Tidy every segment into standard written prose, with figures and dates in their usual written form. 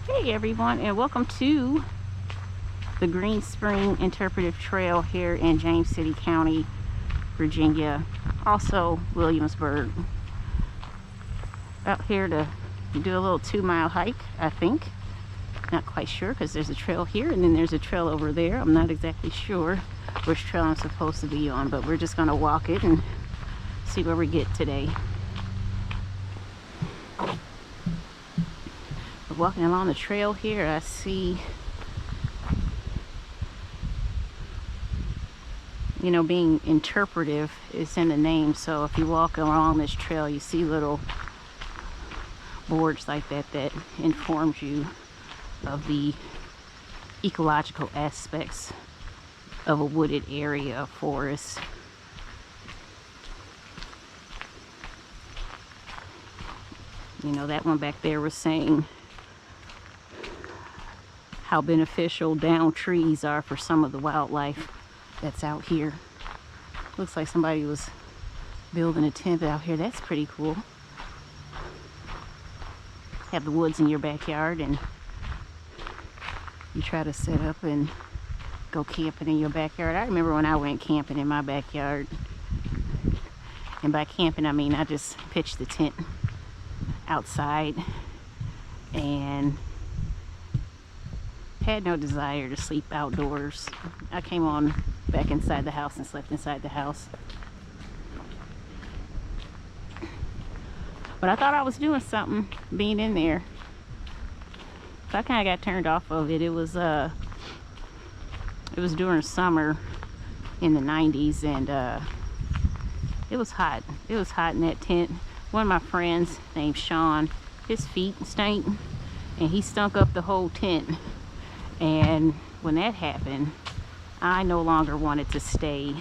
Hey everyone, and welcome to the Greenspring Interpretative Trail here in James City County, Virginia, also Williamsburg. Out here to do a little 2-mile hike, I think. Not quite sure because there's a trail here and then there's a trail over there. I'm not exactly sure which trail I'm supposed to be on, but we're just going to walk it and see where we get today. Walking along the trail here, I see, being interpretive is in the name. So if you walk along this trail, you see little boards like that that informs you of the ecological aspects of a wooded area, a forest. That one back there was saying how beneficial downed trees are for some of the wildlife that's out here. Looks like somebody was building a tent out here. That's pretty cool. Have the woods in your backyard and you try to set up and go camping in your backyard. I remember when I went camping in my backyard. And by camping, I mean I just pitched the tent outside and had no desire to sleep outdoors. I came on back inside the house and slept inside the house. But I thought I was doing something being in there. So I kind of got turned off of it. It was during summer in the 90s and it was hot. It was hot in that tent. One of my friends named Sean, his feet stank and he stunk up the whole tent. And when that happened, I no longer wanted to stay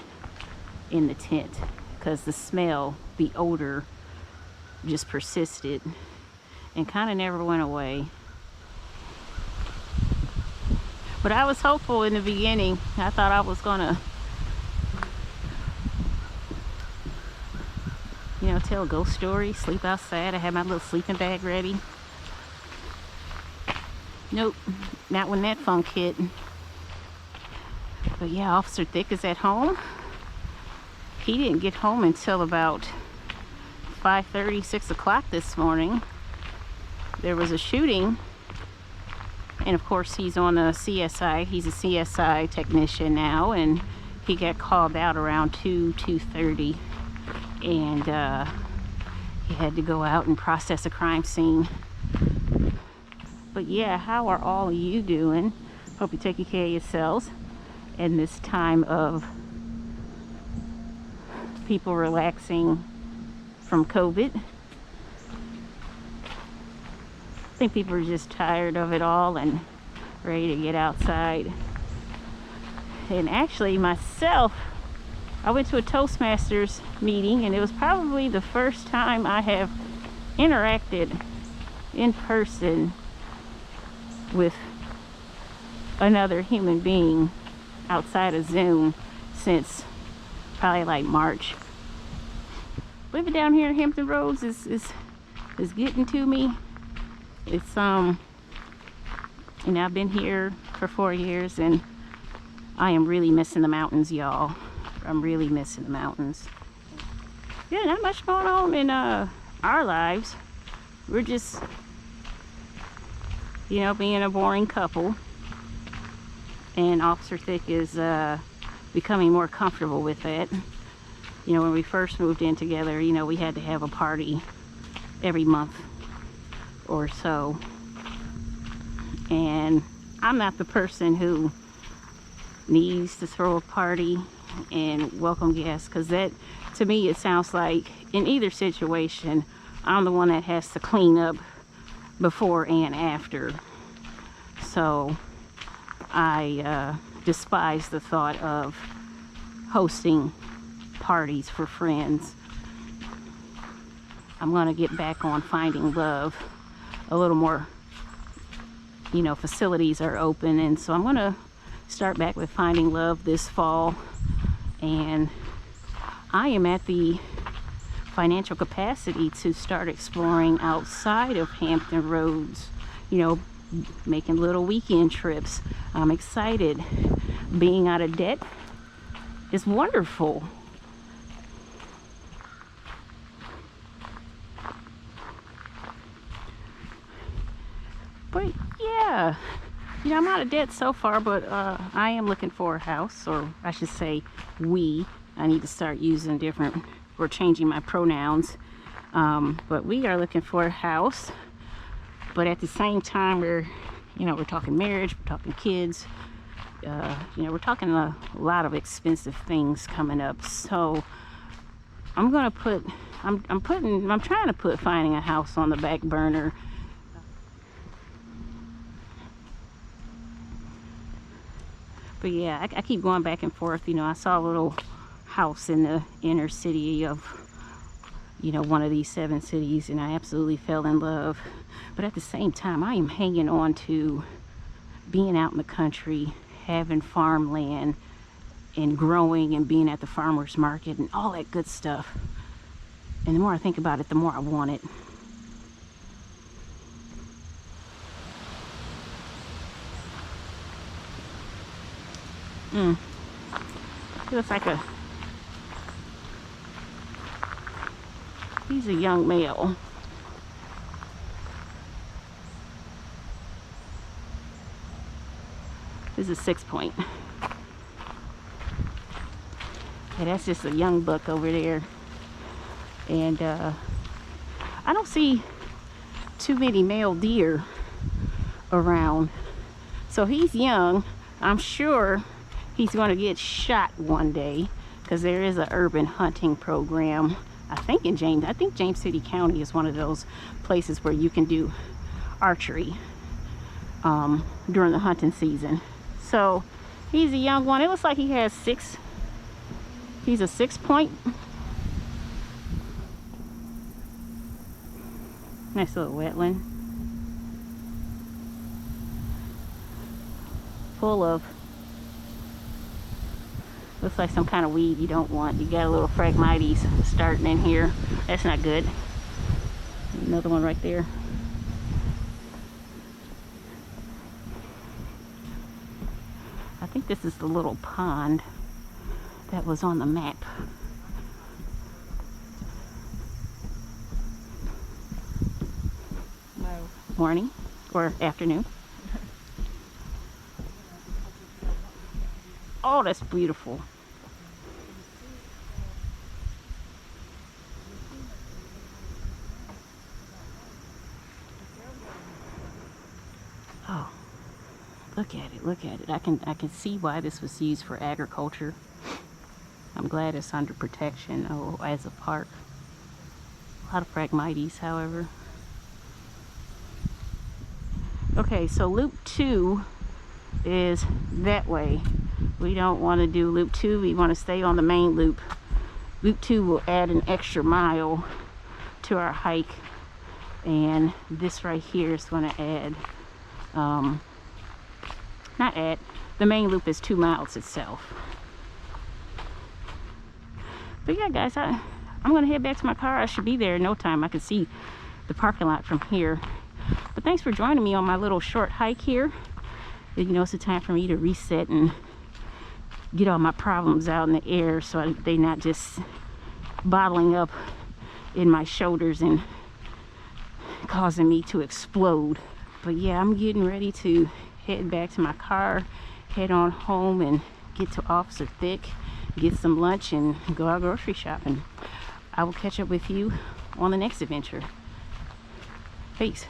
in the tent because the smell, the odor just persisted and kind of never went away. But I was hopeful in the beginning. I thought I was gonna, tell a ghost story, sleep outside. I had my little sleeping bag ready. Nope, not when that funk hit. But yeah, Officer Thick is at home. He didn't get home until about 5:30, 6 o'clock this morning. There was a shooting, and of course he's on a CSI. He's a CSI technician now, and he got called out around 2:30, and he had to go out and process a crime scene. But yeah, how are all of you doing? Hope you're taking care of yourselves in this time of people relaxing from COVID. I think people are just tired of it all and ready to get outside. And actually myself, I went to a Toastmasters meeting and it was probably the first time I have interacted in person with another human being outside of Zoom since probably like March. Living down here in Hampton Roads is getting to me. It's I've been here for 4 years and I am really missing the mountains, y'all. I'm really missing the mountains. Yeah, not much going on in our lives. We're just being a boring couple, and Officer Thick is becoming more comfortable with that. When we first moved in together, we had to have a party every month or so, and I'm not the person who needs to throw a party and welcome guests, because that, to me, it sounds like in either situation, I'm the one that has to clean up before and after. So I despise the thought of hosting parties for friends. I'm gonna get back on finding love a little more. Facilities are open, and so I'm gonna start back with finding love this fall. And I am at the financial capacity to start exploring outside of Hampton Roads, making little weekend trips. I'm excited. Being out of debt is wonderful. But yeah, you know, I'm out of debt so far, but I am looking for a house, or I should say I need to start using different, or changing my pronouns. But we are looking for a house, but at the same time we're talking marriage, we're talking kids, we're talking a lot of expensive things coming up. So I'm trying to put finding a house on the back burner. But yeah, I keep going back and forth. I saw a little house in the inner city of, one of these 7 cities, and I absolutely fell in love. But at the same time, I am hanging on to being out in the country, having farmland, and growing and being at the farmer's market and all that good stuff. And the more I think about it, the more I want it. He looks like he's a young male. This is 6 point. Yeah, that's just a young buck over there. And I don't see too many male deer around. So he's young. I'm sure he's going to get shot one day, because there is an urban hunting program. I think James City County is one of those places where you can do archery during the hunting season. So he's a young one. It looks like he has 6. He's a 6 point. Nice little wetland. Full of, looks like some kind of weed you don't want. You got a little Phragmites starting in here. That's not good. Another one right there. I think this is the little pond that was on the map. Morning or afternoon. Oh, that's beautiful. Oh, look at it, look at it. I can see why this was used for agriculture. I'm glad it's under protection as a park. A lot of Phragmites, however. Okay, so loop 2 is that way. We don't want to do loop 2. We want to stay on the main loop. Loop 2 will add an extra mile to our hike, and this right here is going to add the main loop is 2 miles itself. But yeah, guys, I'm going to head back to my car. I should be there in no time. I can see the parking lot from here. But thanks for joining me on my little short hike here. It's a time for me to reset and get all my problems out in the air, so they're not just bottling up in my shoulders and causing me to explode. But yeah, I'm getting ready to head back to my car, head on home, and get to Officer Thick, get some lunch, and go out grocery shopping. I will catch up with you on the next adventure. Peace.